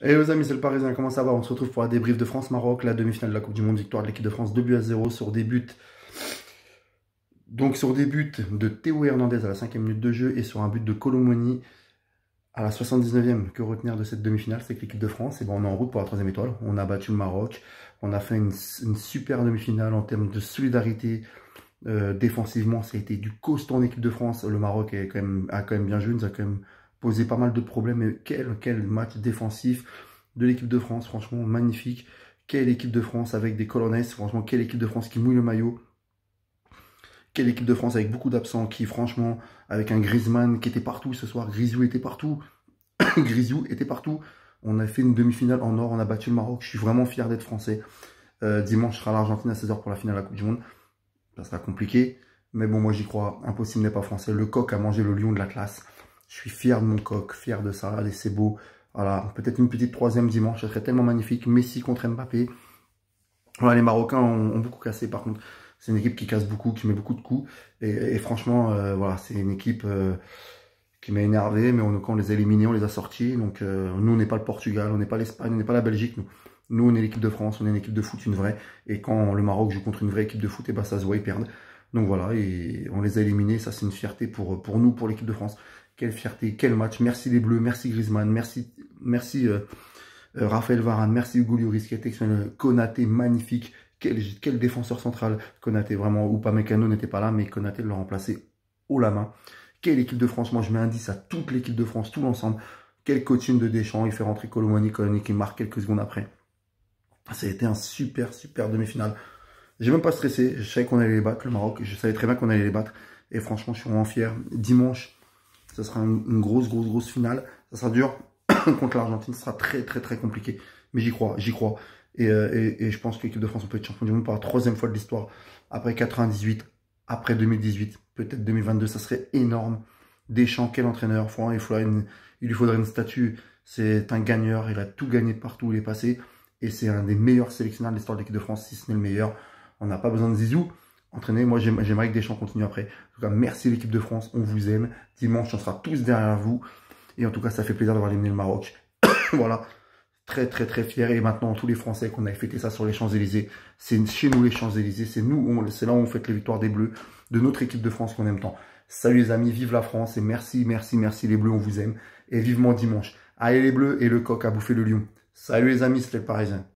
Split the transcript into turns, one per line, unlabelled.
Et les amis, c'est le Parisien, comment ça va? On se retrouve pour la débrief de France-Maroc, la demi-finale de la Coupe du Monde, victoire de l'équipe de France 2 buts à 0 sur des buts. Donc sur des buts de Théo Hernandez à la 5e minute de jeu et sur un but de Colomoni à la 79e. Que retenir de cette demi-finale? C'est que l'équipe de France, on est en route pour la troisième étoile. On a battu le Maroc, on a fait une super demi-finale en termes de solidarité. Défensivement, ça a été du costaud en équipe de France. Le Maroc a quand même bien joué, nous a quand même posé pas mal de problèmes. Mais quel match défensif de l'équipe de France, franchement magnifique. Quelle équipe de France avec des colonnes, franchement, quelle équipe de France qui mouille le maillot. Quelle équipe de France avec beaucoup d'absents qui, franchement, avec un Griezmann qui était partout ce soir. Grisou était partout. Grisou était partout. On a fait une demi-finale en or, on a battu le Maroc. Je suis vraiment fier d'être français. Dimanche sera l'Argentine à 16 h pour la finale de la Coupe du Monde. Ça sera compliqué, mais bon, moi j'y crois. Impossible n'est pas français. Le coq a mangé le lion de la classe. Je suis fier de mon coq, fier de ça. Allez, c'est beau. Voilà, peut-être une petite troisième dimanche. Ça serait tellement magnifique. Messi contre Mbappé. Voilà, les Marocains ont beaucoup cassé par contre. C'est une équipe qui casse beaucoup, qui met beaucoup de coups. Et franchement, voilà, c'est une équipe qui m'a énervé, mais quand on les a éliminés, on les a sortis. Donc nous, on n'est pas le Portugal, on n'est pas l'Espagne, on n'est pas la Belgique. Nous, on est l'équipe de France, on est une équipe de foot, une vraie. Et quand le Maroc joue contre une vraie équipe de foot, et ben ça se voit, ils perdent. Donc voilà, et on les a éliminés. Ça, c'est une fierté pour nous, pour l'équipe de France. Quelle fierté, quel match. Merci les Bleus, merci Griezmann, merci Raphaël Varane, merci Hugo Lloris qui a été exceptionnel. Konaté, magnifique. Quel défenseur central. Konaté, vraiment, Upamecano n'était pas là, mais Konaté l'a remplacé haut la main. Quelle équipe de France. Moi, je mets un 10 à toute l'équipe de France, tout l'ensemble. Quel coaching de Deschamps. Il fait rentrer Colomani qui marque quelques secondes après. Ça a été un super demi-finale. J'ai même pas stressé. Je savais qu'on allait les battre, le Maroc. Je savais très bien qu'on allait les battre. Et franchement, je suis vraiment fier. Dimanche, ça sera une grosse finale. Ça sera dur. Contre l'Argentine, ce sera très compliqué. Mais j'y crois. Et je pense que l'équipe de France, on peut être champion du monde pour la troisième fois de l'histoire. Après 98, après 2018, peut-être 2022, ça serait énorme. Deschamps, quel entraîneur. Il lui faudrait une statue. C'est un gagneur. Il a tout gagné de partout où il est passé. Et c'est un des meilleurs sélectionneurs de l'histoire de l'équipe de France, si ce n'est le meilleur. On n'a pas besoin de Zizou. Entraîner, moi j'aimerais que Deschamps continue après. En tout cas, merci l'équipe de France, on vous aime. Dimanche, on sera tous derrière vous. Et en tout cas, ça fait plaisir d'avoir éliminé le Maroc. Voilà, très fier. Et maintenant, tous les Français qu'on a fêté ça sur les Champs-Élysées, c'est chez nous les Champs-Élysées. C'est là où on fête les victoires des Bleus, de notre équipe de France qu'on aime tant. Salut les amis, vive la France et merci les Bleus, on vous aime. Et vivement dimanche. Allez les Bleus et le coq a bouffé le lion. Salut les amis, c'était le Parisien.